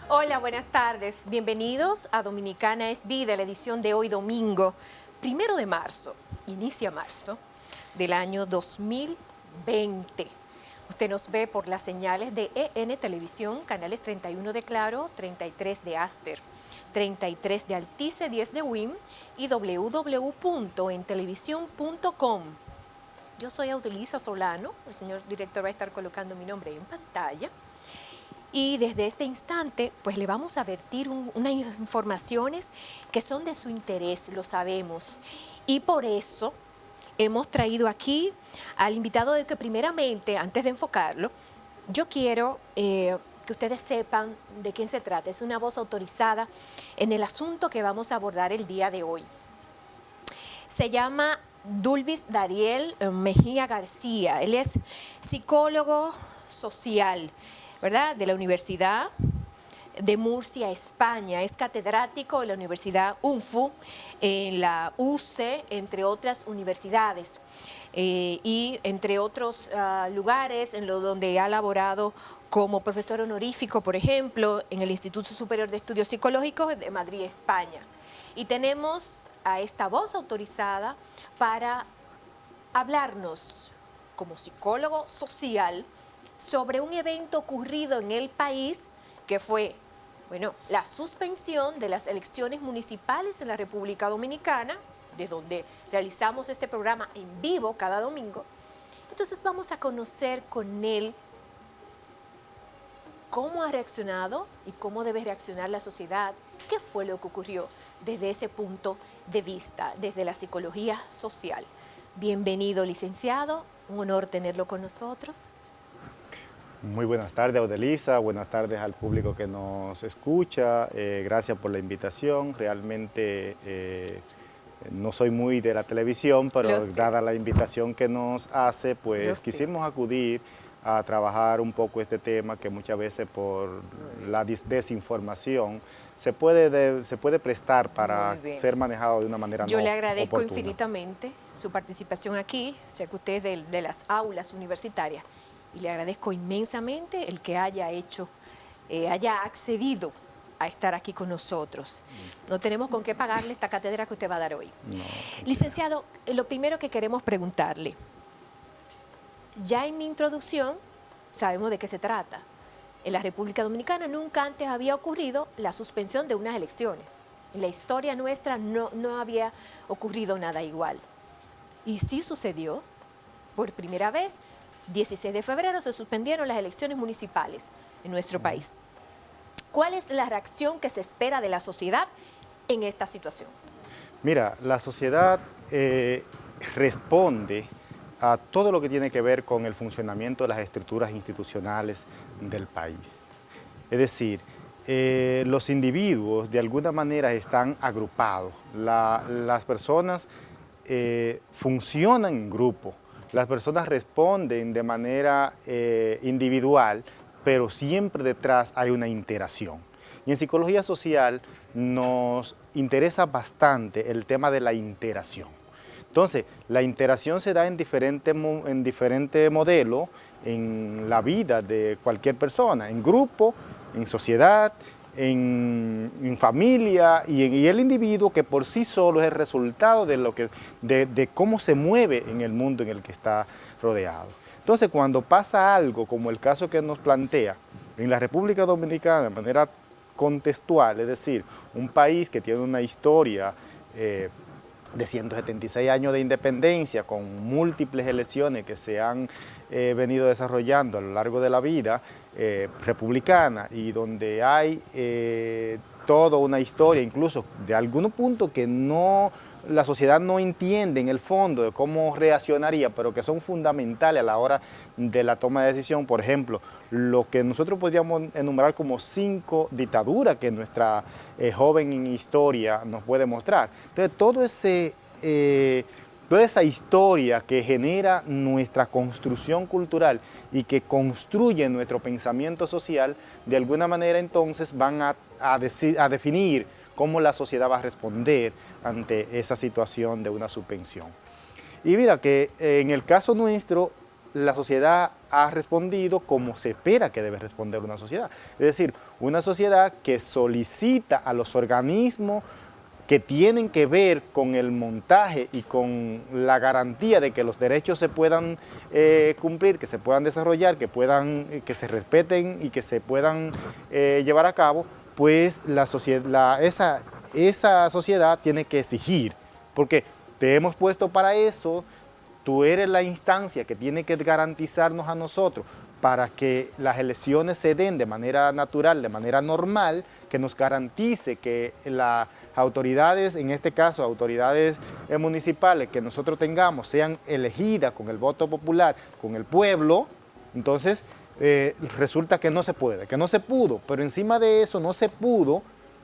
Hola, buenas tardes. Bienvenidos a Dominicana es Vida, la edición de hoy domingo, 1 de marzo, inicia marzo del año 2020. Usted nos ve por las señales de EN Televisión, canales 31 de Claro, 33 de Aster, 33 de Altice, 10 de WIM y www.entelevisión.com. Yo soy Audelisa Solano, el señor director va a estar colocando mi nombre en pantalla. Y desde este instante, pues le vamos a vertir unas informaciones que son de su interés, lo sabemos. Y por eso hemos traído aquí al invitado de que primeramente, antes de enfocarlo, yo quiero que ustedes sepan de quién se trata. Es una voz autorizada en el asunto que vamos a abordar el día de hoy. Se llama Dulvis Dariel Mejía García. Él es psicólogo social, ¿verdad?, de la Universidad de Murcia, España. Es catedrático de la Universidad UNFU, en la UCE, entre otras universidades, y entre otros lugares en donde ha laborado como profesor honorífico, por ejemplo, en el Instituto Superior de Estudios Psicológicos de Madrid, España. Y tenemos a esta voz autorizada para hablarnos como psicólogo social sobre un evento ocurrido en el país que fue, bueno, la suspensión de las elecciones municipales en la República Dominicana, de donde realizamos este programa en vivo cada domingo. Entonces vamos a conocer con él cómo ha reaccionado y cómo debe reaccionar la sociedad, qué fue lo que ocurrió desde ese punto de vista, desde la psicología social. Bienvenido, licenciado, un honor tenerlo con nosotros. Muy buenas tardes, Audelisa, buenas tardes al público que nos escucha, gracias por la invitación. Realmente no soy muy de la televisión, pero dada la invitación que nos hace, pues quisimos acudir a trabajar un poco este tema que muchas veces por la desinformación se puede prestar para ser manejado de una manera no oportuna. Yo le agradezco infinitamente su participación aquí, sé que usted es de las aulas universitarias, y le agradezco inmensamente el que haya accedido a estar aquí con nosotros. No tenemos con qué pagarle esta cátedra que usted va a dar hoy. No, licenciado, lo primero que queremos preguntarle, ya en mi introducción sabemos de qué se trata. En la República Dominicana nunca antes había ocurrido la suspensión de unas elecciones. En la historia nuestra no había ocurrido nada igual. Y sí sucedió, por primera vez, 16 de febrero se suspendieron las elecciones municipales en nuestro país. ¿Cuál es la reacción que se espera de la sociedad en esta situación? Mira, la sociedad responde a todo lo que tiene que ver con el funcionamiento de las estructuras institucionales del país. Es decir, los individuos de alguna manera están agrupados, las personas funcionan en grupo, las personas responden de manera individual, pero siempre detrás hay una interacción. Y en psicología social nos interesa bastante el tema de la interacción. Entonces, la interacción se da en diferentes modelos en la vida de cualquier persona, en grupo, en sociedad, en familia y el individuo que por sí solo es el resultado de cómo se mueve en el mundo en el que está rodeado. Entonces, cuando pasa algo como el caso que nos plantea en la República Dominicana de manera contextual, es decir, un país que tiene una historia de 176 años de independencia, con múltiples elecciones que se han venido desarrollando a lo largo de la vida republicana, y donde hay toda una historia, incluso de algunos puntos que la sociedad no entiende en el fondo de cómo reaccionaría, pero que son fundamentales a la hora de la toma de decisión. Por ejemplo, lo que nosotros podríamos enumerar como 5 dictaduras que nuestra joven historia nos puede mostrar. Entonces, toda esa historia que genera nuestra construcción cultural y que construye nuestro pensamiento social, de alguna manera entonces van a definir cómo la sociedad va a responder ante esa situación de una suspensión. Y mira que en el caso nuestro, la sociedad ha respondido como se espera que debe responder una sociedad. Es decir, una sociedad que solicita a los organismos que tienen que ver con el montaje y con la garantía de que los derechos se puedan cumplir, que se puedan desarrollar, que se respeten y que se puedan llevar a cabo, pues esa sociedad tiene que exigir, porque te hemos puesto para eso, tú eres la instancia que tiene que garantizarnos a nosotros para que las elecciones se den de manera natural, de manera normal, que nos garantice que las autoridades, en este caso autoridades municipales que nosotros tengamos, sean elegidas con el voto popular, con el pueblo. Entonces resulta que no se puede, que no se pudo, pero encima de eso no se pudo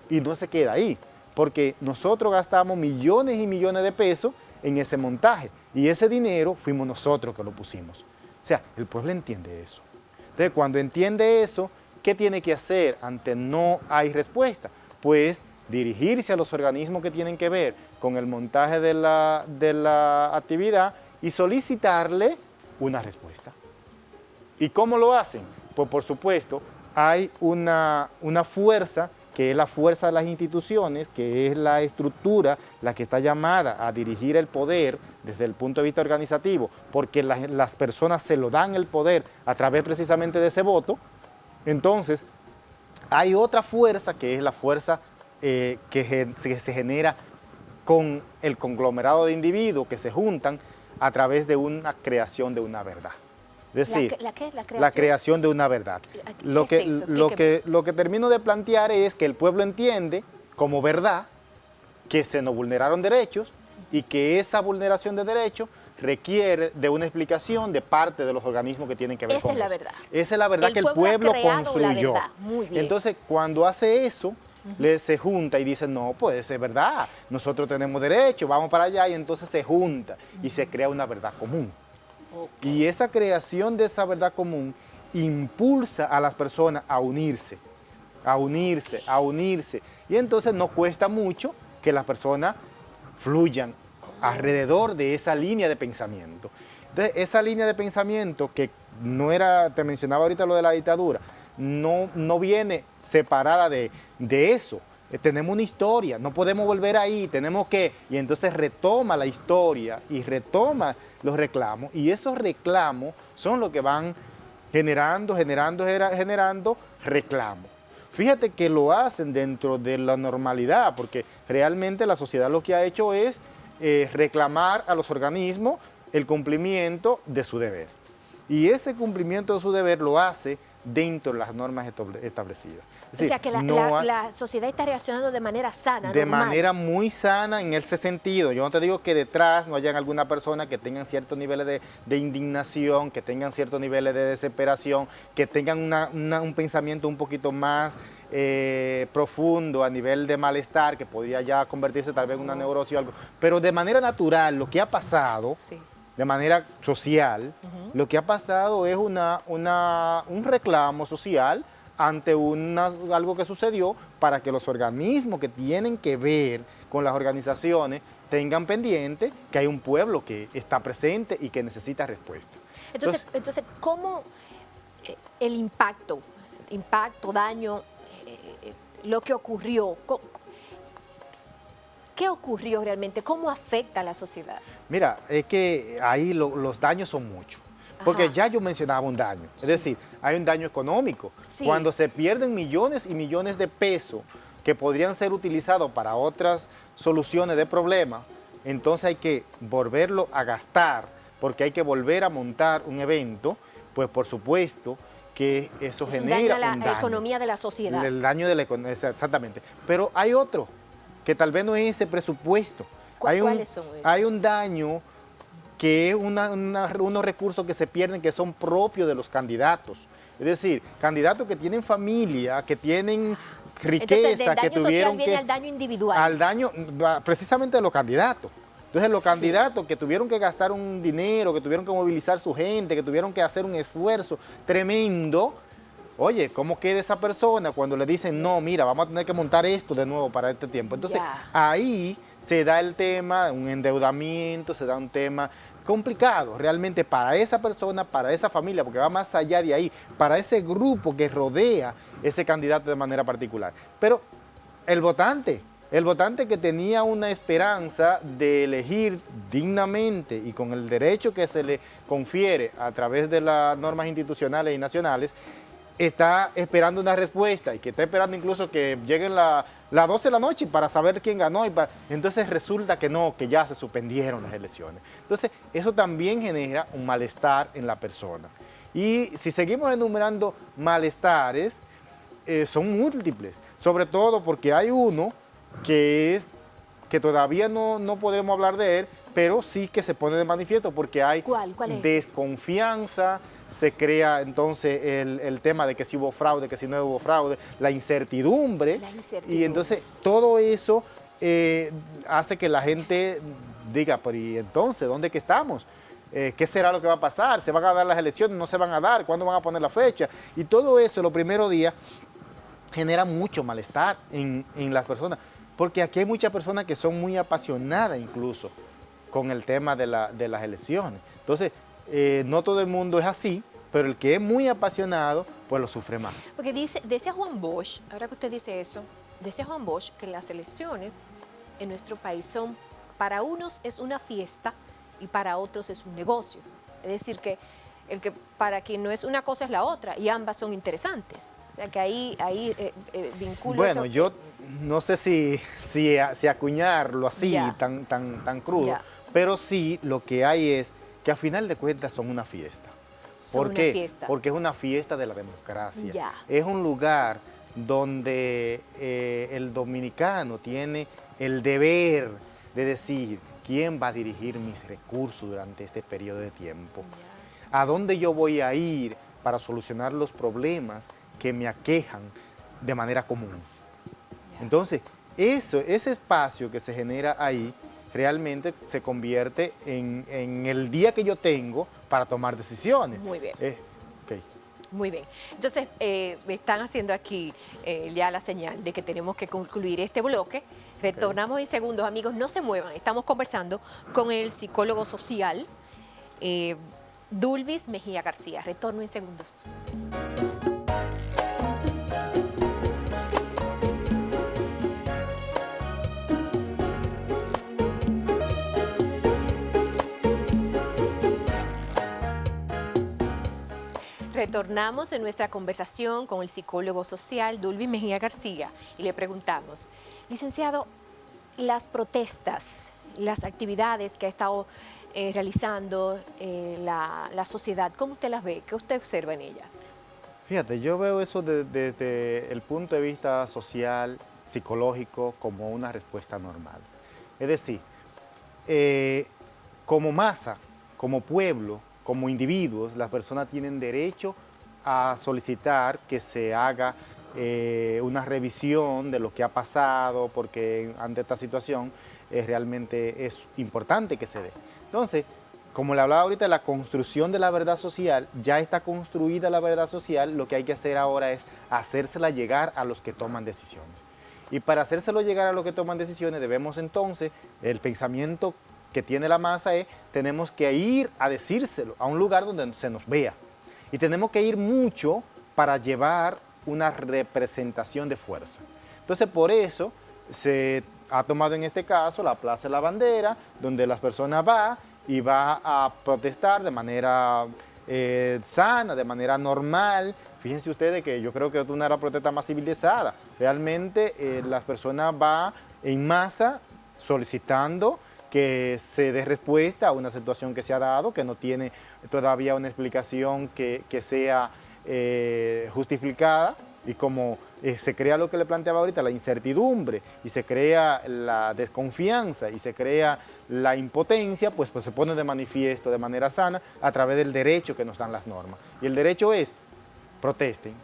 y no se queda ahí, porque nosotros gastamos millones y millones de pesos en ese montaje y ese dinero fuimos nosotros que lo pusimos. O sea, el pueblo entiende eso. Entonces, cuando entiende eso, ¿qué tiene que hacer ante no hay respuesta? Pues dirigirse a los organismos que tienen que ver con el montaje de la actividad y solicitarle una respuesta. ¿Y cómo lo hacen? Pues por supuesto, hay una fuerza que es la fuerza de las instituciones, que es la estructura, la que está llamada a dirigir el poder desde el punto de vista organizativo, porque las personas se lo dan el poder a través precisamente de ese voto. Entonces, hay otra fuerza que es la fuerza que se genera con el conglomerado de individuos que se juntan a través de una creación de una verdad. Es decir, la creación de una verdad. Lo que termino de plantear es que el pueblo entiende como verdad que se nos vulneraron derechos y que esa vulneración de derechos requiere de una explicación de parte de los organismos que tienen que ver con eso. Esa es la verdad. Esa es la verdad que el pueblo construyó. Entonces, cuando hace eso, se junta y dice, no, pues es verdad, nosotros tenemos derecho, vamos para allá, y entonces se junta y se crea una verdad común. Okay. Y esa creación de esa verdad común impulsa a las personas a unirse, a unirse, a unirse. Y entonces no cuesta mucho que las personas fluyan alrededor de esa línea de pensamiento. Entonces, esa línea de pensamiento que no era, te mencionaba ahorita lo de la dictadura, no viene separada de eso. Tenemos una historia, no podemos volver ahí, tenemos que... Y entonces retoma la historia y retoma los reclamos, y esos reclamos son los que van generando reclamos. Fíjate que lo hacen dentro de la normalidad, porque realmente la sociedad lo que ha hecho es reclamar a los organismos el cumplimiento de su deber. Y ese cumplimiento de su deber lo hace dentro de las normas establecidas. Es decir, o sea que la sociedad está reaccionando de manera sana, de normal. manera muy sana en ese sentido. Yo no te digo que detrás no hayan alguna persona que tengan ciertos niveles de indignación, que tengan ciertos niveles de desesperación, que tengan un pensamiento un poquito más profundo a nivel de malestar, que podría ya convertirse tal vez en una neurosis o algo. Pero de manera natural, lo que ha pasado... Sí. De manera social, lo que ha pasado es un reclamo social ante algo que sucedió para que los organismos que tienen que ver con las organizaciones tengan pendiente que hay un pueblo que está presente y que necesita respuesta. Entonces ¿cómo el impacto, daño, lo que ocurrió, ¿qué ocurrió realmente? ¿Cómo afecta a la sociedad? Mira, es que ahí los daños son muchos. Porque ya yo mencionaba un daño. Es decir, hay un daño económico. Sí. Cuando se pierden millones y millones de pesos que podrían ser utilizados para otras soluciones de problemas, entonces hay que volverlo a gastar, porque hay que volver a montar un evento, pues por supuesto que eso genera un daño. La economía de la sociedad. El daño de la economía, exactamente. Pero hay otro, que tal vez no es ese presupuesto. ¿Cuáles son esos? Hay un daño que es unos recursos que se pierden que son propios de los candidatos. Es decir, candidatos que tienen familia, que tienen riqueza, entonces, que tuvieron viene al daño individual. Al daño precisamente de los candidatos. Entonces los candidatos que tuvieron que gastar un dinero, que tuvieron que movilizar su gente, que tuvieron que hacer un esfuerzo tremendo. Oye, ¿cómo queda esa persona cuando le dicen, no, mira, vamos a tener que montar esto de nuevo para este tiempo? Entonces, ahí se da el tema de un endeudamiento, se da un tema complicado realmente para esa persona, para esa familia, porque va más allá de ahí, para ese grupo que rodea ese candidato de manera particular. Pero el votante que tenía una esperanza de elegir dignamente y con el derecho que se le confiere a través de las normas institucionales y nacionales, está esperando una respuesta y que está esperando incluso que lleguen las 12 de la noche para saber quién ganó. Entonces resulta que no, que ya se suspendieron las elecciones. Entonces eso también genera un malestar en la persona. Y si seguimos enumerando malestares, son múltiples, sobre todo porque hay uno que todavía no podremos hablar de él, pero sí que se pone de manifiesto porque hay ¿Cuál es? desconfianza, se crea entonces el tema de que si hubo fraude, que si no hubo fraude, la incertidumbre. Y entonces todo eso hace que la gente diga, pero ¿y entonces dónde que estamos? ¿Qué será lo que va a pasar? ¿Se van a dar las elecciones? ¿No se van a dar? ¿Cuándo van a poner la fecha? Y todo eso los primeros días genera mucho malestar en las personas, porque aquí hay muchas personas que son muy apasionadas incluso con el tema de las elecciones. Entonces, no todo el mundo es así, pero el que es muy apasionado, pues lo sufre más. Porque decía Juan Bosch, ahora que usted dice eso, decía Juan Bosch que las elecciones en nuestro país son, para unos es una fiesta y para otros es un negocio. Es decir, que para quien no es una cosa es la otra y ambas son interesantes. O sea, que ahí vinculo bueno, eso. yo no sé si acuñarlo así, tan crudo, pero sí lo que hay es que a final de cuentas son una fiesta. ¿Por qué? Fiesta. Porque es una fiesta de la democracia. Ya. Es un lugar donde el dominicano tiene el deber de decir quién va a dirigir mis recursos durante este periodo de tiempo. Ya. ¿A dónde yo voy a ir para solucionar los problemas que me aquejan de manera común? Ya. Entonces, ese espacio que se genera ahí realmente se convierte en el día que yo tengo para tomar decisiones. Muy bien. Okay. Muy bien. Entonces, me están haciendo aquí ya la señal de que tenemos que concluir este bloque. Retornamos en segundos, amigos, no se muevan. Estamos conversando con el psicólogo social, Dulvis Mejía García. Retorno en segundos. Retornamos en nuestra conversación con el psicólogo social Dulvis Mejía García y le preguntamos, licenciado, las protestas, las actividades que ha estado realizando la sociedad, ¿cómo usted las ve? ¿Qué usted observa en ellas? Fíjate, yo veo eso desde el punto de vista social, psicológico, como una respuesta normal. Es decir, como masa, como pueblo, como individuos, las personas tienen derecho a solicitar que se haga una revisión de lo que ha pasado, porque ante esta situación realmente es importante que se dé. Entonces, como le hablaba ahorita, la construcción de la verdad social, ya está construida la verdad social, lo que hay que hacer ahora es hacérsela llegar a los que toman decisiones. Y para hacérselo llegar a los que toman decisiones, debemos entonces, el pensamiento que tiene la masa es, tenemos que ir a decírselo a un lugar donde se nos vea. Y tenemos que ir mucho para llevar una representación de fuerza. Entonces, por eso se ha tomado en este caso la Plaza de la Bandera, donde las personas van y va a protestar de manera sana, de manera normal. Fíjense ustedes que yo creo que es una de las protestas más civilizadas. Realmente las personas van en masa solicitando que se dé respuesta a una situación que se ha dado, que no tiene todavía una explicación que sea justificada, y como se crea lo que le planteaba ahorita, la incertidumbre, y se crea la desconfianza, y se crea la impotencia, pues se pone de manifiesto de manera sana a través del derecho que nos dan las normas. Y el derecho es, protesten,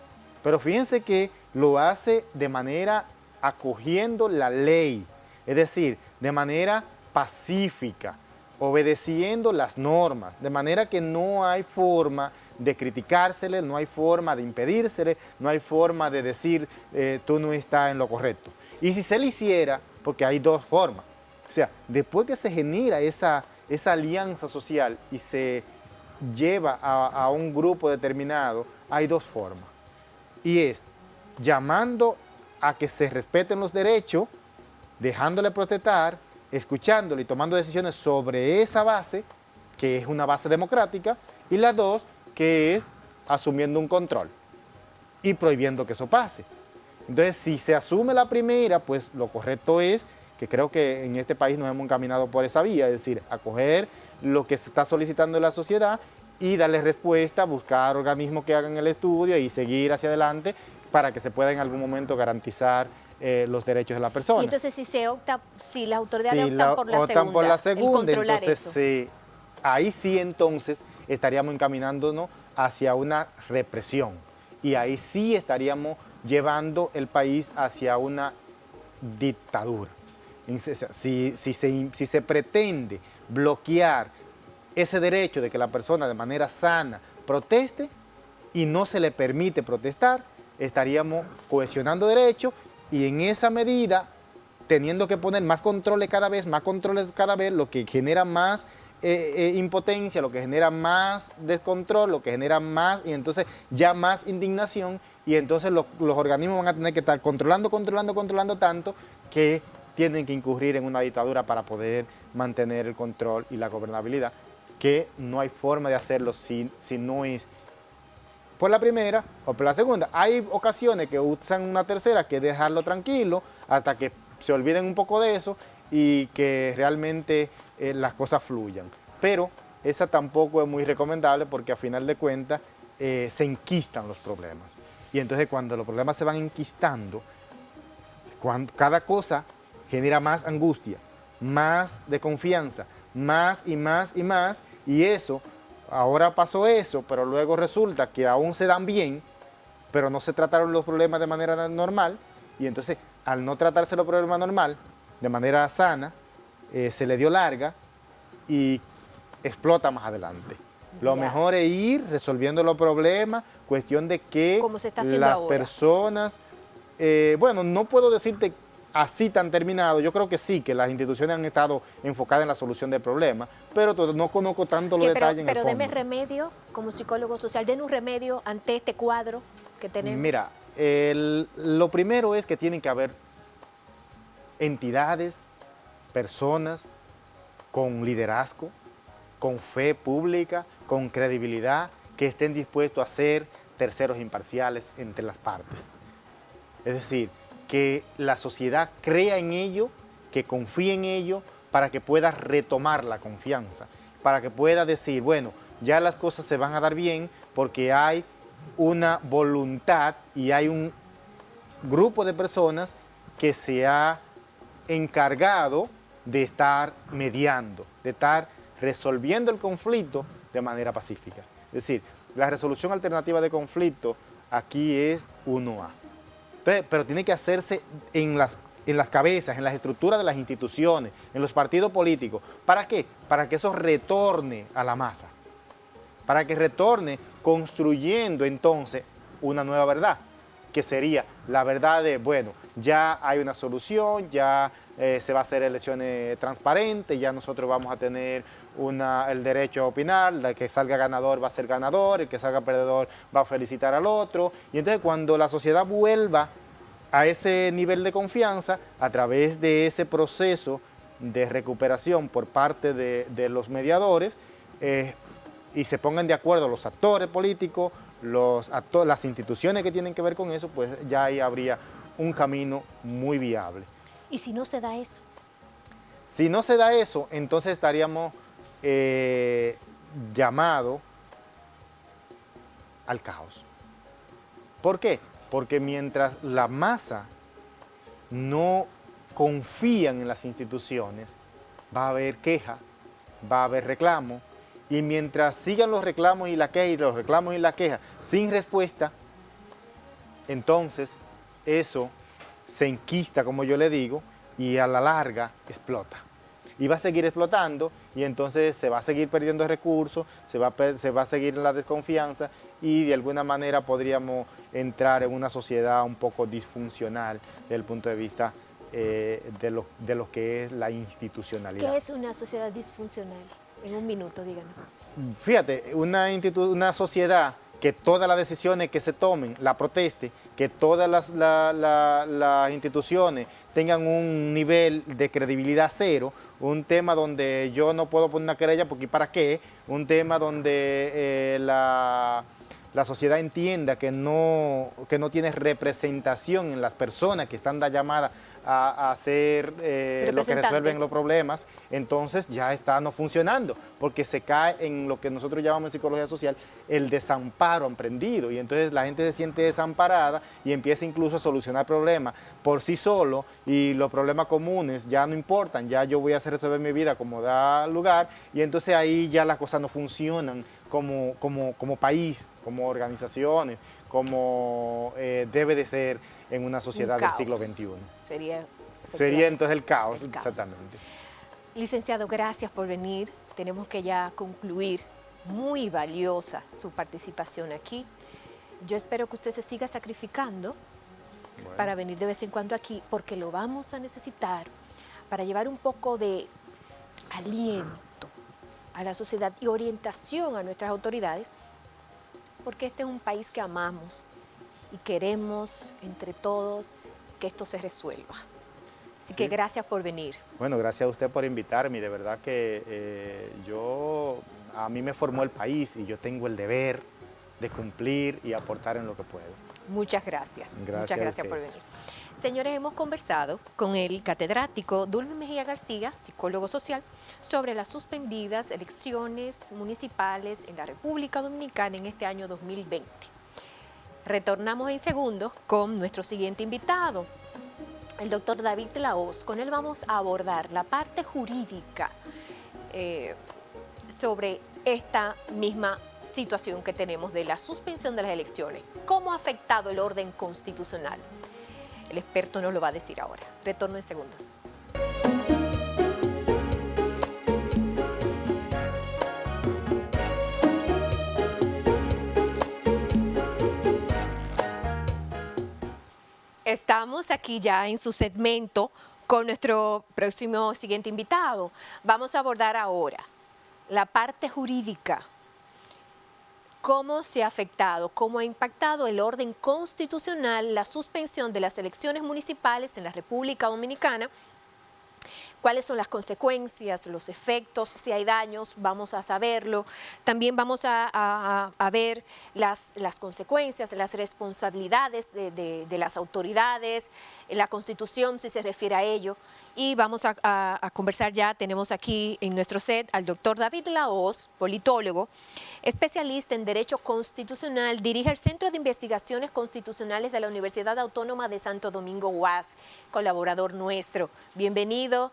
pero fíjense que lo hace de manera acogiendo la ley, es decir, de manera pacífica, obedeciendo las normas, de manera que no hay forma de criticársele, no hay forma de impedírsele, no hay forma de decir tú no estás en lo correcto. Y si se le hiciera, porque hay dos formas, o sea, después que se genera esa esa alianza social y se lleva a un grupo determinado, hay dos formas. Y es llamando a que se respeten los derechos, dejándole protestar, escuchándole y tomando decisiones sobre esa base, que es una base democrática, y la dos, que es asumiendo un control y prohibiendo que eso pase. Entonces, si se asume la primera, pues lo correcto es, que creo que en este país nos hemos encaminado por esa vía, es decir, acoger lo que se está solicitando de la sociedad y darle respuesta, buscar organismos que hagan el estudio y seguir hacia adelante para que se pueda en algún momento garantizar los derechos de la persona. Y entonces si las autoridades Si optan por la optan segunda, por la el segunda, controlar entonces eso. ahí sí entonces estaríamos encaminándonos hacia una represión y ahí sí estaríamos llevando el país hacia una dictadura. Si se pretende bloquear ese derecho de que la persona de manera sana proteste y no se le permite protestar, estaríamos cohesionando derechos y en esa medida teniendo que poner más controles cada vez, lo que genera más impotencia, lo que genera más descontrol, lo que genera más, y entonces ya más indignación, y entonces los organismos van a tener que estar controlando tanto que tienen que incurrir en una dictadura para poder mantener el control y la gobernabilidad, que no hay forma de hacerlo si no es por la primera o por la segunda. Hay ocasiones que usan una tercera, que es dejarlo tranquilo hasta que se olviden un poco de eso y que realmente las cosas fluyan. Pero esa tampoco es muy recomendable porque a final de cuentas se enquistan los problemas. Y entonces cuando los problemas se van enquistando, cada cosa genera más angustia, más desconfianza, más y más y más, y eso, ahora pasó eso, pero luego resulta que aún se dan bien, pero no se trataron los problemas de manera normal, y entonces al no tratarse los problemas normal, de manera sana, se le dio larga y explota más adelante. Lo mejor es ir resolviendo los problemas, cuestión de que como se está haciendo las ahora. personas, bueno, no puedo decirte así tan terminado, yo creo que sí, que las instituciones han estado enfocadas en la solución del problema, pero no conozco tanto los detalles en el Pero fondo. deme remedio, como psicólogo social, den un remedio ante este cuadro que tenemos. Mira, lo primero es que tienen que haber entidades, personas con liderazgo, con fe pública, con credibilidad, que estén dispuestos a ser terceros imparciales entre las partes. Es decir, que la sociedad crea en ello, que confíe en ello, para que pueda retomar la confianza, para que pueda decir, bueno, ya las cosas se van a dar bien porque hay una voluntad y hay un grupo de personas que se ha encargado de estar mediando, de estar resolviendo el conflicto de manera pacífica. Es decir, la resolución alternativa de conflicto aquí es 1A. Pero tiene que hacerse en las cabezas, en las estructuras de las instituciones, en los partidos políticos. ¿Para qué? Para que eso retorne a la masa. Para que retorne construyendo entonces una nueva verdad, que sería la verdad de, bueno, ya hay una solución, ya se va a hacer elecciones transparentes, ya nosotros vamos a tener el derecho a opinar, el que salga ganador va a ser ganador, el que salga perdedor va a felicitar al otro. Y entonces cuando la sociedad vuelva a ese nivel de confianza, a través de ese proceso de recuperación por parte de los mediadores, y se pongan de acuerdo los actores políticos, las instituciones que tienen que ver con eso, pues ya ahí habría un camino muy viable. ¿Y si no se da eso? Si no se da eso, entonces estaríamos llamados al caos. ¿Por qué? Porque mientras la masa no confían en las instituciones, va a haber queja, va a haber reclamo, y mientras sigan los reclamos y la queja y los reclamos y la queja sin respuesta, entonces eso se enquista, como yo le digo, y a la larga explota. Y va a seguir explotando y entonces se va a seguir perdiendo recursos, se va a seguir la desconfianza y de alguna manera podríamos entrar en una sociedad un poco disfuncional desde el punto de vista de lo que es la institucionalidad. ¿Qué es una sociedad disfuncional? En un minuto, díganos. Fíjate, una sociedad que todas las decisiones que se tomen la proteste, que todas las instituciones tengan un nivel de credibilidad cero, un tema donde yo no puedo poner una querella porque ¿para qué? Un tema donde la sociedad entienda que no tiene representación en las personas que están llamadas a hacer lo que resuelven los problemas, entonces ya está no funcionando, porque se cae en lo que nosotros llamamos en psicología social el desamparo emprendido, y entonces la gente se siente desamparada y empieza incluso a solucionar problemas por sí solo, y los problemas comunes ya no importan, ya yo voy a hacer resolver mi vida como da lugar, y entonces ahí ya las cosas no funcionan como país, como organizaciones, como debe de ser en una sociedad del siglo XXI. Sería entonces el caos, exactamente. Licenciado, gracias por venir. Tenemos que ya concluir. Muy valiosa su participación aquí. Yo espero que usted se siga sacrificando para venir de vez en cuando aquí, porque lo vamos a necesitar para llevar un poco de aliento a la sociedad y orientación a nuestras autoridades, porque este es un país que amamos y queremos entre todos que esto se resuelva. Así que gracias por venir. Bueno, gracias a usted por invitarme. De verdad que a mí me formó el país y yo tengo el deber de cumplir y aportar en lo que puedo. Muchas gracias. Muchas gracias por venir. Señores, hemos conversado con el catedrático Dulvin Mejía García, psicólogo social, sobre las suspendidas elecciones municipales en la República Dominicana en este año 2020. Retornamos en segundos con nuestro siguiente invitado, el doctor David Lahoz. Con él vamos a abordar la parte jurídica sobre esta misma situación que tenemos de la suspensión de las elecciones. ¿Cómo ha afectado el orden constitucional? El experto nos lo va a decir ahora. Retorno en segundos. Estamos aquí ya en su segmento con nuestro siguiente invitado. Vamos a abordar ahora la parte jurídica. ¿Cómo se ha afectado, cómo ha impactado el orden constitucional la suspensión de las elecciones municipales en la República Dominicana? ¿Cuáles son las consecuencias, los efectos? Si hay daños, vamos a saberlo. También vamos a ver las consecuencias, las responsabilidades de las autoridades, la Constitución, si se refiere a ello. Y vamos a conversar ya, tenemos aquí en nuestro set al doctor David Lahoz, politólogo, especialista en Derecho Constitucional, dirige el Centro de Investigaciones Constitucionales de la Universidad Autónoma de Santo Domingo, UAS, colaborador nuestro. Bienvenido,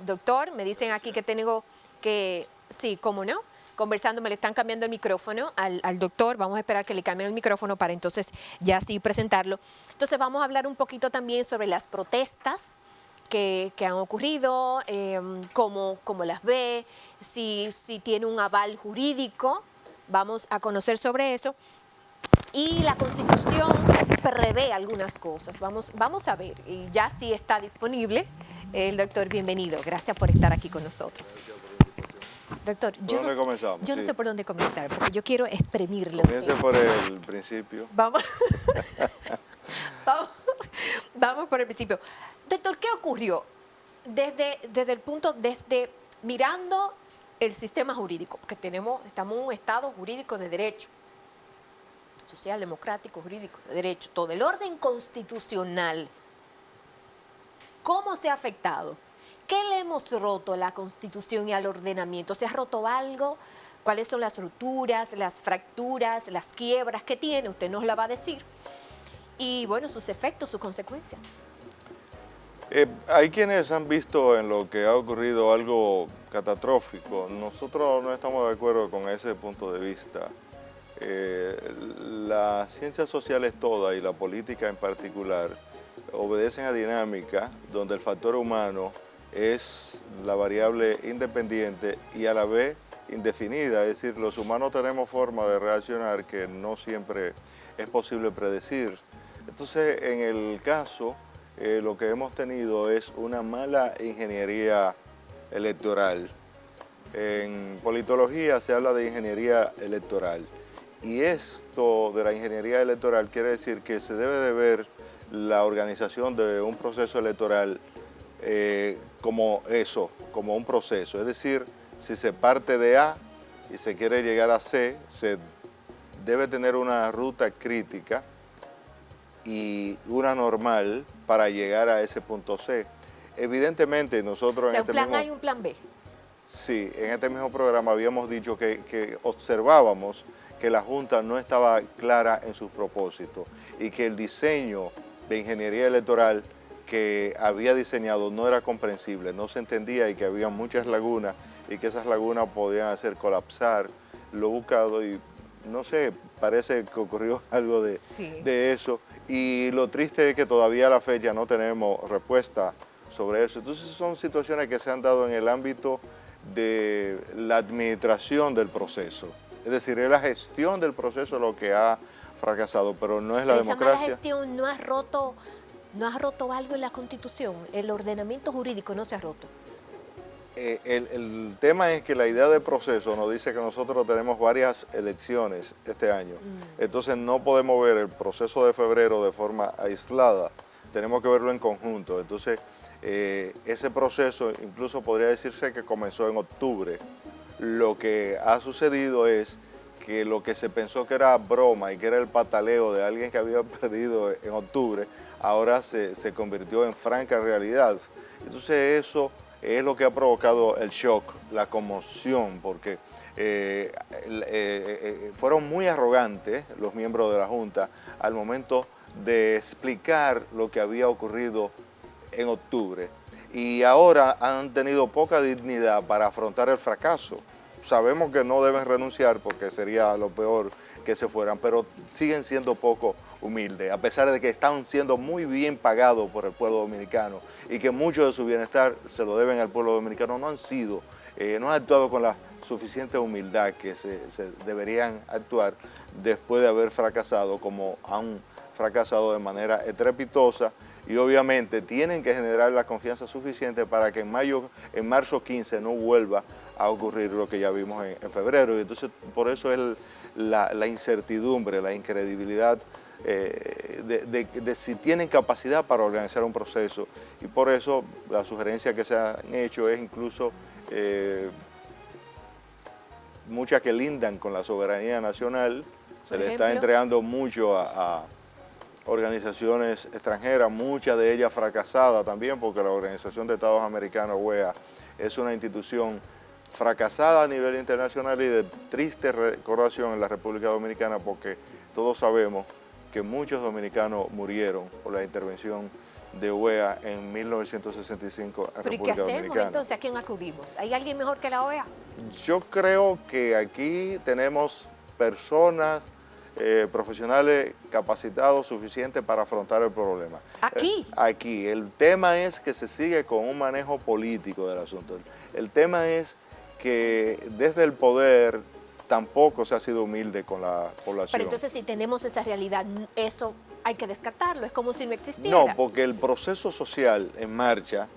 doctor. Me dicen aquí que tengo que, sí, cómo no, conversando, me le están cambiando el micrófono al doctor. Vamos a esperar que le cambien el micrófono para entonces ya sí presentarlo. Entonces vamos a hablar un poquito también sobre las protestas que han ocurrido, cómo las ve, si tiene un aval jurídico, vamos a conocer sobre eso. Y la Constitución prevé algunas cosas, vamos a ver, y ya sí está disponible. El doctor, bienvenido, gracias por estar aquí con nosotros. Doctor, yo no sé por dónde comenzar, porque yo quiero exprimirlo. Comience por el principio. Vamos por el principio. Doctor, ¿qué ocurrió desde mirando el sistema jurídico? Porque estamos en un estado jurídico de derecho, social, democrático, jurídico, de derecho, todo el orden constitucional. ¿Cómo se ha afectado? ¿Qué le hemos roto a la Constitución y al ordenamiento? ¿Se ha roto algo? ¿Cuáles son las rupturas, las fracturas, las quiebras que tiene? Usted nos la va a decir. Y bueno, sus efectos, sus consecuencias. Hay quienes han visto en lo que ha ocurrido algo catastrófico. Nosotros no estamos de acuerdo con ese punto de vista. Las ciencias sociales todas y la política en particular obedecen a dinámica donde el factor humano es la variable independiente y a la vez indefinida. Es decir, los humanos tenemos forma de reaccionar que no siempre es posible predecir. Entonces, en el caso lo que hemos tenido es una mala ingeniería electoral. En politología se habla de ingeniería electoral y esto de la ingeniería electoral quiere decir que se debe de ver la organización de un proceso electoral como eso, como un proceso. Es decir, si se parte de A y se quiere llegar a C, se debe tener una ruta crítica y una normal para llegar a ese punto C. Evidentemente nosotros O sea, en un este plan mismo... A y un plan B. Sí, en este mismo programa habíamos dicho que observábamos que la Junta no estaba clara en sus propósitos y que el diseño de ingeniería electoral que había diseñado no era comprensible, no se entendía y que había muchas lagunas y que esas lagunas podían hacer colapsar lo buscado y no sé, parece que ocurrió algo Sí. de eso y lo triste es que todavía a la fecha no tenemos respuesta sobre eso. Entonces son situaciones que se han dado en el ámbito de la administración del proceso. Es decir, es la gestión del proceso lo que ha fracasado, pero no es la Pero esa mala democracia. gestión no ha roto algo en la Constitución. El ordenamiento jurídico no se ha roto. El tema es que la idea de proceso nos dice que nosotros tenemos varias elecciones este año. Entonces no podemos ver el proceso de febrero de forma aislada. Tenemos que verlo en conjunto. Entonces ese proceso incluso podría decirse que comenzó en octubre. Lo que ha sucedido es que lo que se pensó que era broma y que era el pataleo de alguien que había perdido en octubre, ahora se convirtió en franca realidad. Entonces eso es lo que ha provocado el shock, la conmoción, porque fueron muy arrogantes los miembros de la Junta al momento de explicar lo que había ocurrido en octubre. Y ahora han tenido poca dignidad para afrontar el fracaso. Sabemos que no deben renunciar porque sería lo peor que se fueran, pero siguen siendo poco humildes, a pesar de que están siendo muy bien pagados por el pueblo dominicano y que mucho de su bienestar se lo deben al pueblo dominicano, no han actuado con la suficiente humildad que se deberían actuar después de haber fracasado como han fracasado de manera estrepitosa y obviamente tienen que generar la confianza suficiente para que en marzo 15 no vuelva a ocurrir lo que ya vimos en febrero. Y entonces por eso es la incertidumbre, la incredibilidad de si tienen capacidad para organizar un proceso. Y por eso la sugerencia que se han hecho es incluso muchas que lindan con la soberanía nacional. Se le está entregando mucho a organizaciones extranjeras, muchas de ellas fracasadas también, porque la Organización de Estados Americanos, OEA, es una institución fracasada a nivel internacional y de triste recordación en la República Dominicana, porque todos sabemos que muchos dominicanos murieron por la intervención de OEA en 1965 en ¿Pero y qué República hacemos Dominicana. entonces? ¿A quién acudimos? ¿Hay alguien mejor que la OEA? Yo creo que aquí tenemos personas profesionales capacitados suficientes para afrontar el problema. ¿Aquí? Aquí. El tema es que se sigue con un manejo político del asunto. El tema es que desde el poder tampoco se ha sido humilde con la población. Pero entonces si tenemos esa realidad, eso hay que descartarlo, es como si no existiera. No, porque el proceso social en marcha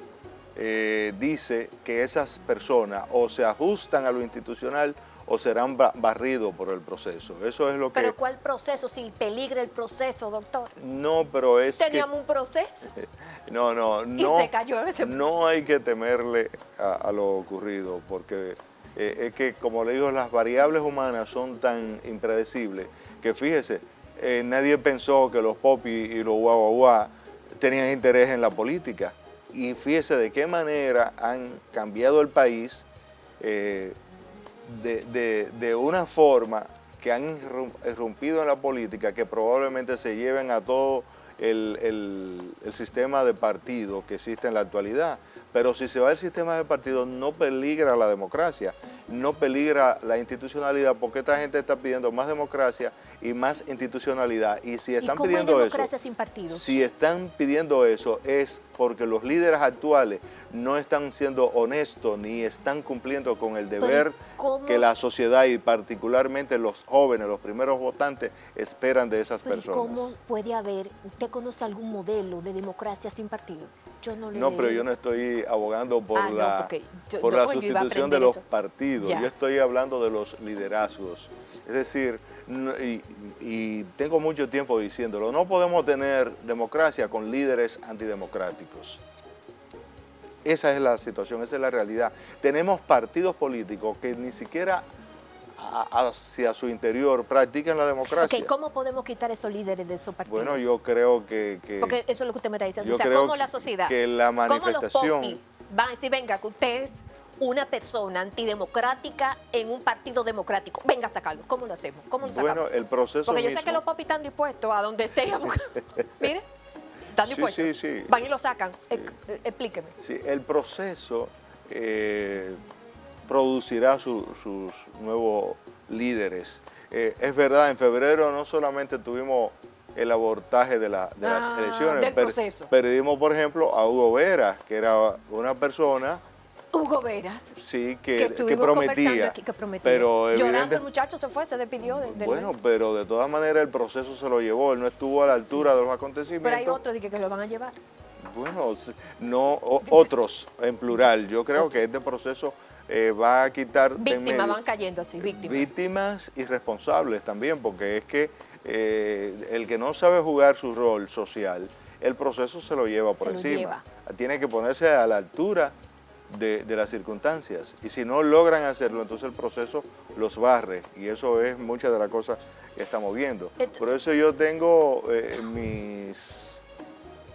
dice que esas personas o se ajustan a lo institucional o serán barridos por el proceso. Eso es lo que... ¿Pero cuál proceso? Si peligra el proceso, doctor. No, pero es Teníamos un proceso. No. Y se cayó ese proceso. No hay que temerle a lo ocurrido, porque es que, como le digo, las variables humanas son tan impredecibles que, fíjese, nadie pensó que los popis y los guaguaguá tenían interés en la política. Y fíjese de qué manera han cambiado el país de una forma que han irrumpido en la política que probablemente se lleven a todo el sistema de partido que existe en la actualidad. Pero si se va el sistema de partido no peligra la democracia, no peligra la institucionalidad, porque esta gente está pidiendo más democracia y más institucionalidad. Y si están pidiendo eso, democracia sin partidos? si están pidiendo eso es porque los líderes actuales no están siendo honestos ni están cumpliendo con el deber que la sociedad y particularmente los jóvenes, los primeros votantes, esperan de esas personas. ¿Cómo puede haber, usted conoce algún modelo de democracia sin partido? Yo no lo No, he pero leído. yo no estoy abogando por No, la, porque por la yo iba a sustitución de aprender los eso. partidos. Ya. Yo estoy hablando de los liderazgos. Es decir, y tengo mucho tiempo diciéndolo, no podemos tener democracia con líderes antidemocráticos. Esa es la situación, esa es la realidad. Tenemos partidos políticos que ni siquiera hacia su interior practican la democracia. Ok, ¿cómo podemos quitar esos líderes de esos partidos? Bueno, yo creo que porque eso es lo que usted me está diciendo. yo O sea, creo ¿cómo la sociedad? que la manifestación- ¿Cómo los popis van a decir, venga, que usted es una persona antidemocrática en un partido democrático? Venga a sacarlo. ¿Cómo lo hacemos? ¿Cómo lo sacamos? Bueno, el proceso Porque yo mismo, sé que los popis están dispuestos a donde esté. Mire, están Sí, dispuestos. sí, sí. Van y lo sacan. Explíqueme. sí, el proceso producirá sus nuevos líderes. Es verdad, en febrero no solamente tuvimos el abortaje de las elecciones, del proceso. perdimos, por ejemplo, a Hugo Veras, que era una persona, Hugo Veras. sí, Que que estuvimos conversando prometía, aquí, que prometía. pero Llorando evidente, el muchacho se fue, se despidió. bueno, pero de todas maneras el proceso se lo llevó, él no estuvo a la altura de los acontecimientos. Pero hay otros que lo van a llevar. Bueno, no, otros en plural. Yo creo que este proceso va a quitar de en Víctimas medio van cayendo así, víctimas. víctimas y responsables también, porque es que el que no sabe jugar su rol social, el proceso se lo lleva por Se lo encima. lleva. Tiene que ponerse a la altura de las circunstancias. Y si no logran hacerlo, entonces el proceso los barre. Y eso es muchas de las cosas que estamos viendo. Entonces, por eso yo tengo mis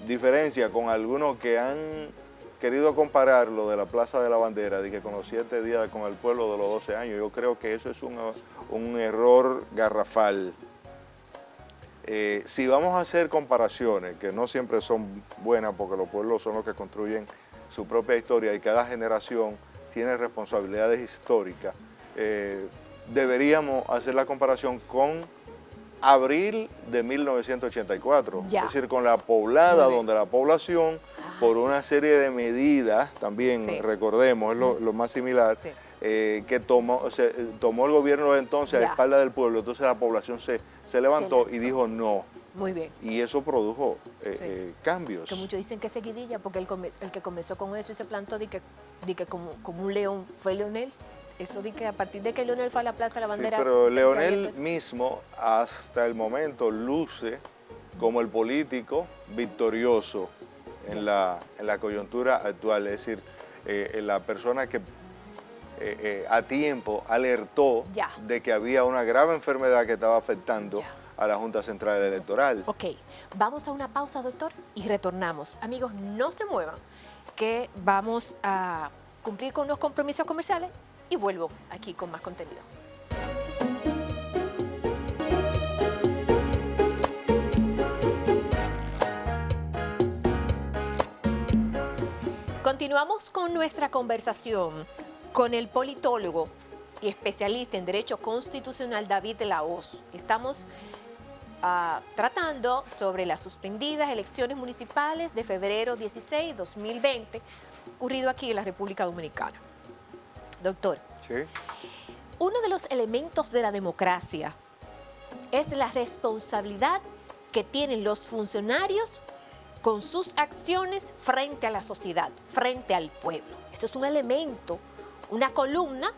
diferencia con algunos que han querido comparar lo de la Plaza de la Bandera, de que con los 7 días con el pueblo de los 12 años. Yo creo que eso es un error garrafal. Si vamos a hacer comparaciones, que no siempre son buenas porque los pueblos son los que construyen su propia historia y cada generación tiene responsabilidades históricas, deberíamos hacer la comparación con abril de 1984, Ya. es decir, con la poblada, Muy bien. donde la población, por sí. una serie de medidas, también Sí. recordemos, es lo más similar, Sí. que tomó el gobierno de entonces Ya. a espalda del pueblo, entonces la población se levantó y lanzó. dijo no, Muy bien. y eso produjo Sí. cambios. Que muchos dicen que es seguidilla, porque el que comenzó con eso y se plantó de que como un león fue Leonel. Eso de que a partir de que Leonel fue a la Plaza de la Sí, Bandera. pero se Leonel empezó. mismo hasta el momento luce como el político victorioso en la coyuntura actual, es decir, la persona que a tiempo alertó Ya. de que había una grave enfermedad que estaba afectando Ya. a la Junta Central Electoral. Ok, vamos a una pausa, doctor, y retornamos. Amigos, no se muevan, que vamos a cumplir con los compromisos comerciales y vuelvo aquí con más contenido. Continuamos con nuestra conversación con el politólogo y especialista en Derecho Constitucional David de la Hoz. Estamos tratando sobre las suspendidas elecciones municipales de febrero 16, 2020, ocurrido aquí en la República Dominicana. Doctor, ¿Sí? uno de los elementos de la democracia es la responsabilidad que tienen los funcionarios con sus acciones frente a la sociedad, frente al pueblo. Eso es un elemento, una columna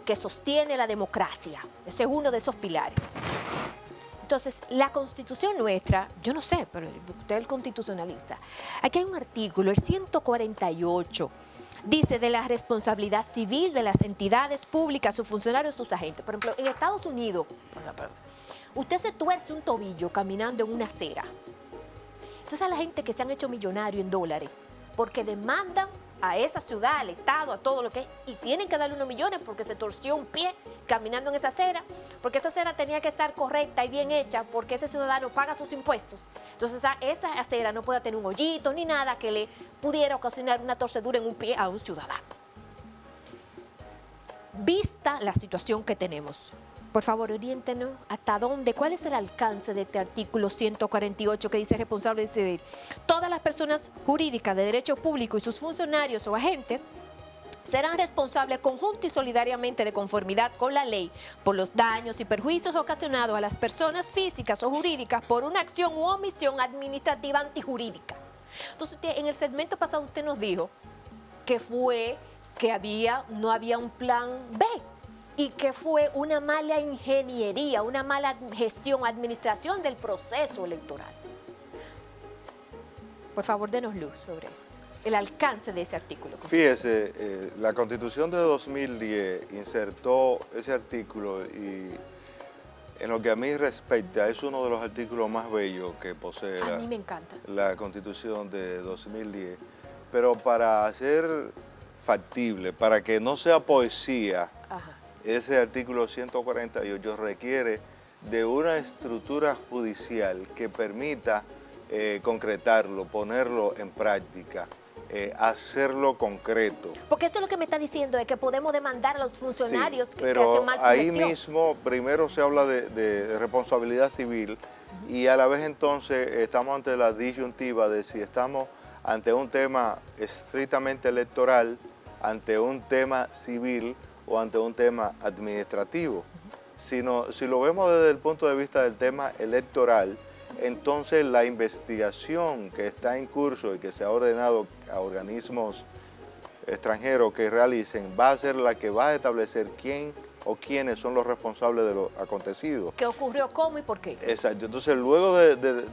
que sostiene la democracia. Ese es uno de esos pilares. Entonces, la Constitución nuestra, yo no sé, pero usted es el constitucionalista. Aquí hay un artículo, el 148, dice de la responsabilidad civil de las entidades públicas, sus funcionarios, sus agentes. Por ejemplo, en Estados Unidos, usted se tuerce un tobillo caminando en una acera. Entonces, a la gente que se han hecho millonarios en dólares, porque demandan a esa ciudad, al Estado, a todo lo que es, y tienen que darle unos millones porque se torció un pie caminando en esa acera, porque esa acera tenía que estar correcta y bien hecha, porque ese ciudadano paga sus impuestos. Entonces esa acera no puede tener un hoyito ni nada que le pudiera ocasionar una torcedura en un pie a un ciudadano. Vista la situación que tenemos, Por favor, oriéntenos hasta dónde, cuál es el alcance de este artículo 148 que dice responsable civil. Todas las personas jurídicas de derecho público y sus funcionarios o agentes serán responsables conjunta y solidariamente de conformidad con la ley por los daños y perjuicios ocasionados a las personas físicas o jurídicas por una acción u omisión administrativa antijurídica. Entonces, en el segmento pasado usted nos dijo que fue que no había un plan B y que fue una mala ingeniería, una mala gestión, administración del proceso electoral. Por favor, denos luz sobre esto, el alcance de ese artículo. Fíjese, la Constitución de 2010 insertó ese artículo y en lo que a mí respecta es uno de los artículos más bellos que posee A mí me encanta. la Constitución de 2010, pero para ser factible, para que no sea poesía, Ajá. ese artículo 148 requiere de una estructura judicial que permita concretarlo, ponerlo en práctica, hacerlo concreto. Porque esto es lo que me está diciendo, es que podemos demandar a los funcionarios Sí, que pero hacen mal su ahí gestión. mismo primero se habla de responsabilidad civil y a la vez entonces estamos ante la disyuntiva de si estamos ante un tema estrictamente electoral, ante un tema civil o ante un tema administrativo. Si lo vemos desde el punto de vista del tema electoral, entonces la investigación que está en curso y que se ha ordenado a organismos extranjeros que realicen va a ser la que va a establecer quién o quiénes son los responsables de lo acontecido. ¿Qué ocurrió, cómo y por qué? Exacto. Entonces, luego de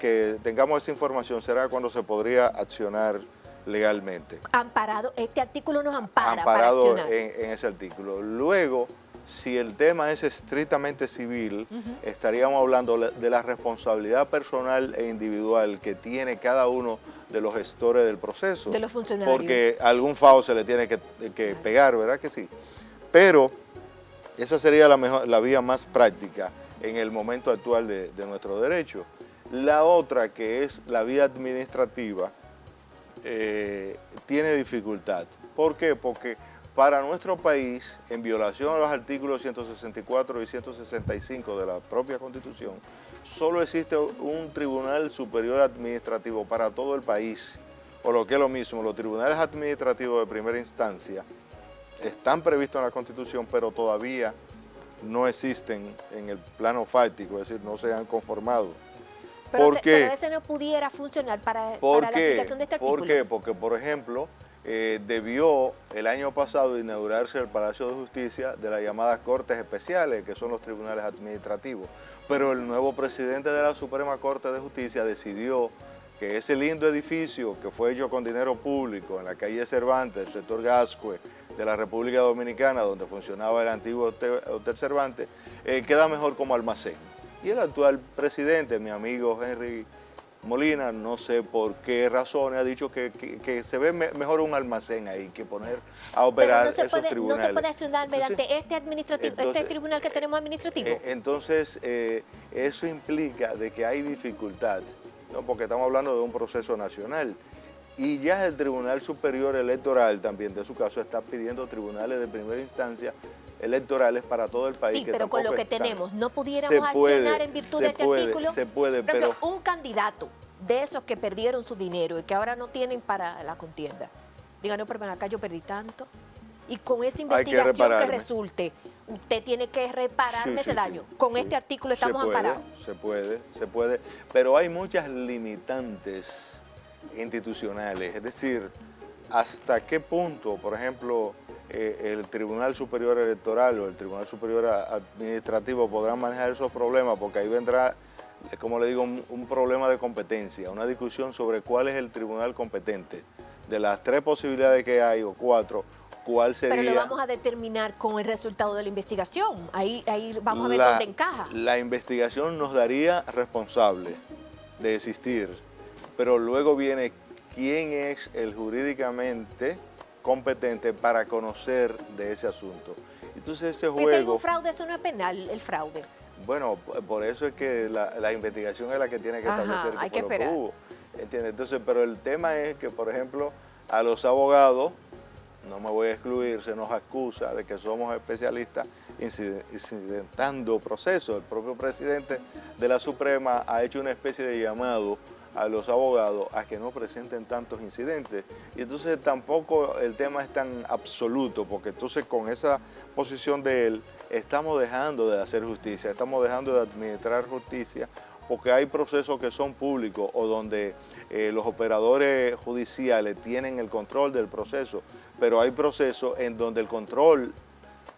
que tengamos esa información, será cuando se podría accionar legalmente. Amparado, este artículo nos ampara Amparado para accionar. en ese artículo. Luego, si el tema es estrictamente civil, estaríamos hablando de la responsabilidad personal e individual que tiene cada uno de los gestores del proceso. De los funcionarios. Porque algún FAO se le tiene que pegar, ¿verdad que sí? Pero esa sería la vía más práctica en el momento actual de nuestro derecho. La otra, que es la vía administrativa, tiene dificultad. ¿Por qué? Porque para nuestro país, en violación a los artículos 164 y 165 de la propia Constitución, solo existe un Tribunal Superior Administrativo para todo el país. O lo que es lo mismo, los tribunales administrativos de primera instancia están previstos en la Constitución, pero todavía no existen en el plano fáctico, es decir, no se han conformado. ¿Por qué? Pero ese no pudiera funcionar para la qué? aplicación de este artículo. ¿Por qué? Porque, por ejemplo, debió el año pasado inaugurarse el Palacio de Justicia de las llamadas Cortes Especiales, que son los tribunales administrativos. Pero el nuevo presidente de la Suprema Corte de Justicia decidió que ese lindo edificio que fue hecho con dinero público en la calle Cervantes, el sector Gascue de la República Dominicana, donde funcionaba el antiguo Hotel Cervantes, queda mejor como almacén. Y el actual presidente, mi amigo Henry Molina, no sé por qué razones, ha dicho que se ve mejor un almacén ahí que poner a operar esos tribunales. No se puede accionar mediante este tribunal que tenemos administrativo. Entonces, eso implica de que hay dificultad, ¿no? Porque estamos hablando de un proceso nacional. Y ya el Tribunal Superior Electoral también, de su caso, está pidiendo tribunales de primera instancia electorales para todo el país. Sí, pero con lo que tenemos, ¿no pudiéramos accionar en virtud de este artículo? Se puede, por ejemplo, un candidato de esos que perdieron su dinero y que ahora no tienen para la contienda, diga, no, pero acá yo perdí tanto, y con esa investigación que resulte, usted tiene que repararme ese daño. Con este artículo estamos amparados. Se puede, pero hay muchas limitantes institucionales, es decir, hasta qué punto, por ejemplo, el Tribunal Superior Electoral o el Tribunal Superior Administrativo podrán manejar esos problemas, porque ahí vendrá, como le digo, un problema de competencia, una discusión sobre cuál es el tribunal competente. De las 3 posibilidades que hay, o 4, ¿cuál sería? Pero lo vamos a determinar con el resultado de la investigación. Ahí vamos a ver dónde encaja. La investigación nos daría responsable de existir, pero luego viene quién es el jurídicamente competente para conocer de ese asunto. Entonces ese juego... Si hay un fraude, eso no es penal, el fraude. Bueno, por eso es que la investigación es la que tiene que establecer hay que lo que esperar. hubo. ¿Entiendes? Entonces, pero el tema es que, por ejemplo, a los abogados no me voy a excluir, se nos acusa de que somos especialistas incidentando procesos. El propio presidente de la Suprema ha hecho una especie de llamado a los abogados a que no presenten tantos incidentes. Y entonces tampoco el tema es tan absoluto, porque entonces con esa posición de él estamos dejando de hacer justicia, estamos dejando de administrar justicia, porque hay procesos que son públicos o donde los operadores judiciales tienen el control del proceso, pero hay procesos en donde el control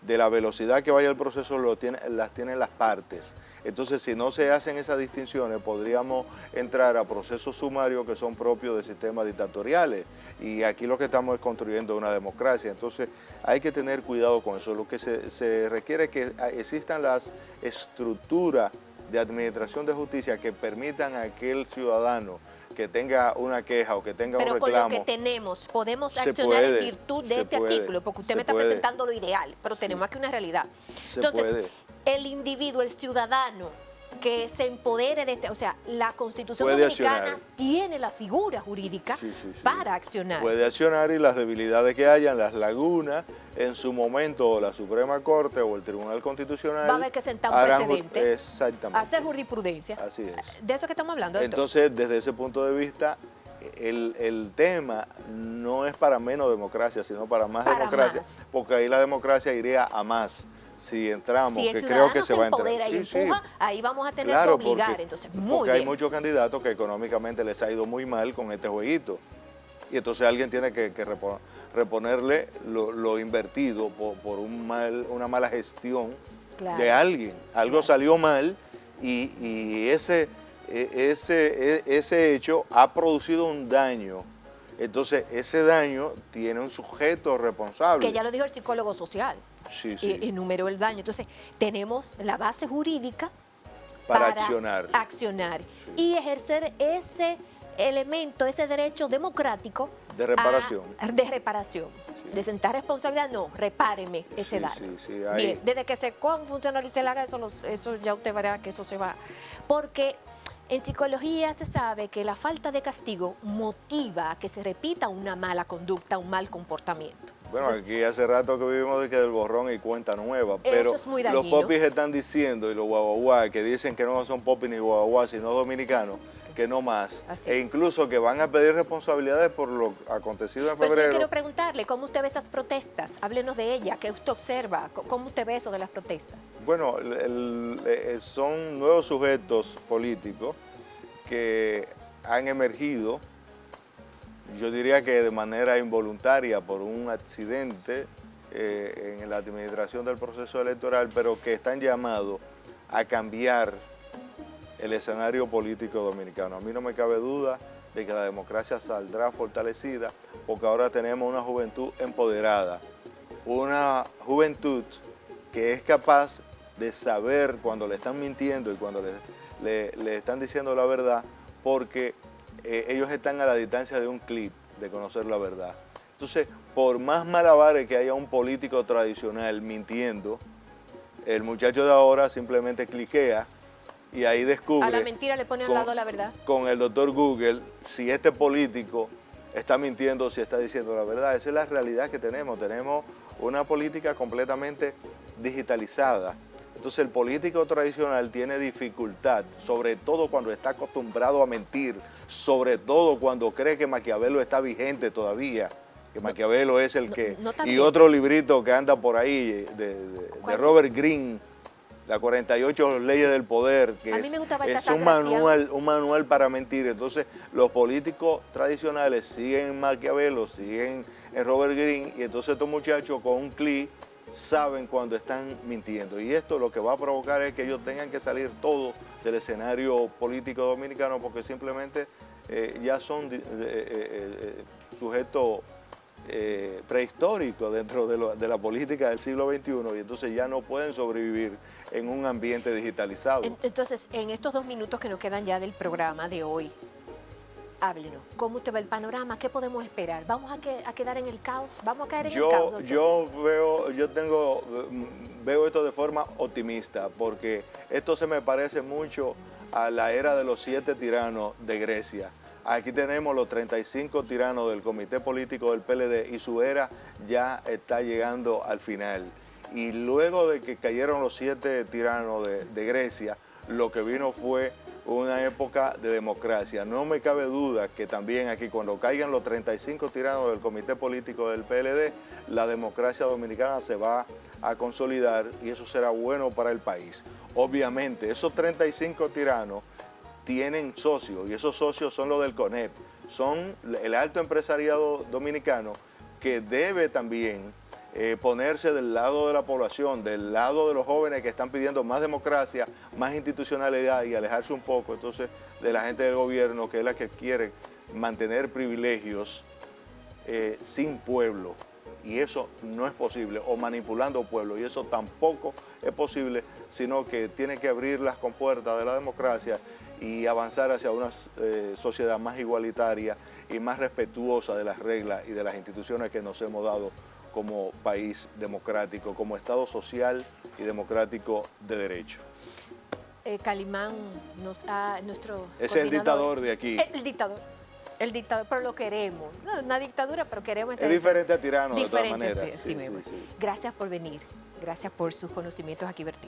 de la velocidad que vaya el proceso las tienen las partes. Entonces, si no se hacen esas distinciones, podríamos entrar a procesos sumarios que son propios de sistemas dictatoriales. Y aquí lo que estamos es construyendo una democracia. Entonces, hay que tener cuidado con eso. Lo que se requiere es que existan las estructuras de administración de justicia que permitan a aquel ciudadano que tenga una queja o que tenga un reclamo. Pero con lo que tenemos, podemos accionar en virtud de este artículo, porque usted me está presentando lo ideal, pero tenemos aquí una realidad. Entonces, el individuo, el ciudadano que se empodere de este, o sea, la Constitución Dominicana tiene la figura jurídica para accionar. Puede accionar, y las debilidades que hayan, las lagunas, en su momento la Suprema Corte o el Tribunal Constitucional va a haber que sentar un precedente, exactamente, hacer jurisprudencia. Así es. De eso que estamos hablando. Entonces, desde ese punto de vista, el tema no es para menos democracia, sino para más democracia, porque ahí la democracia iría a más. Si entramos, si que creo que se va a entrar. Y empuja, ahí vamos a tener que obligar. Entonces, porque hay muchos candidatos que económicamente les ha ido muy mal con este jueguito. Y entonces alguien tiene que reponerle lo invertido por una mala gestión de alguien. Algo salió mal y ese hecho ha producido un daño. Entonces, ese daño tiene un sujeto responsable. Que ya lo dijo el psicólogo social. Sí. Enumeró el daño. Entonces, tenemos la base jurídica para accionar y ejercer ese elemento, ese derecho democrático de reparación. De sentar responsabilidad, no, repáreme ese daño. Bien, desde que se funcionalice la haga, eso ya usted verá que eso se va. Porque en psicología se sabe que la falta de castigo motiva a que se repita una mala conducta, un mal comportamiento. Bueno, entonces, aquí hace rato que vivimos de que del borrón y cuenta nueva, pero es muy dañino. Los popis están diciendo, y los guaguaguá, que dicen que no son popis ni guaguaguá, sino dominicanos, que no más. Así e incluso que van a pedir responsabilidades por lo acontecido en febrero. Pero sí quiero preguntarle, ¿cómo usted ve estas protestas? Háblenos de ella, ¿qué usted observa? ¿Cómo usted ve eso de las protestas? Bueno, son nuevos sujetos políticos que han emergido, yo diría que de manera involuntaria por un accidente en la administración del proceso electoral, pero que están llamados a cambiar el escenario político dominicano. A mí no me cabe duda de que la democracia saldrá fortalecida, porque ahora tenemos una juventud empoderada, una juventud que es capaz de saber cuando le están mintiendo y cuando le están diciendo la verdad, porque ellos están a la distancia de un clip de conocer la verdad. Entonces, por más malabares que haya un político tradicional mintiendo, el muchacho de ahora simplemente cliquea y ahí descubre... A la mentira le pone al lado la verdad. Con el doctor Google, si este político está mintiendo o si está diciendo la verdad. Esa es la realidad que tenemos. Tenemos una política completamente digitalizada. Entonces el político tradicional tiene dificultad, sobre todo cuando está acostumbrado a mentir, sobre todo cuando cree que Maquiavelo está vigente todavía, que Maquiavelo es el que... y otro librito que anda por ahí de Robert Greene, las 48 leyes del poder, que es un manual para mentir. Entonces los políticos tradicionales siguen en Maquiavelo, siguen en Robert Greene, y entonces estos muchachos con un clic saben cuando están mintiendo, y esto lo que va a provocar es que ellos tengan que salir todos del escenario político dominicano, porque simplemente ya son sujetos prehistóricos dentro de la política del siglo XXI, y entonces ya no pueden sobrevivir en un ambiente digitalizado. Entonces, en estos 2 minutos que nos quedan ya del programa de hoy, háblenos, ¿cómo usted ve el panorama? ¿Qué podemos esperar? ¿Vamos a quedar en el caos? ¿Vamos a caer en el caos, doctor? Yo veo esto de forma optimista, porque esto se me parece mucho a la era de los 7 tiranos de Grecia, Aquí tenemos los 35 tiranos del comité político del PLD y su era ya está llegando al final. Y luego de que cayeron los 7 tiranos de Grecia, lo que vino fue una época de democracia. No me cabe duda que también aquí, cuando caigan los 35 tiranos del comité político del PLD, la democracia dominicana se va a consolidar y eso será bueno para el país. Obviamente, esos 35 tiranos tienen socios y esos socios son los del CONEP, son el alto empresariado dominicano que debe también ponerse del lado de la población, del lado de los jóvenes que están pidiendo más democracia, más institucionalidad y alejarse un poco entonces de la gente del gobierno, que es la que quiere mantener privilegios sin pueblo. Y eso no es posible, o manipulando pueblo, y eso tampoco es posible, sino que tiene que abrir las compuertas de la democracia y avanzar hacia una sociedad más igualitaria y más respetuosa de las reglas y de las instituciones que nos hemos dado como país democrático, como Estado social y democrático de derecho. Calimán nuestro Es el dictador de aquí. El dictador, pero lo queremos. No, una dictadura, pero queremos... Es diferente a tirano, de todas diferente, maneras. sí, gracias por venir. Gracias por sus conocimientos aquí vertidos.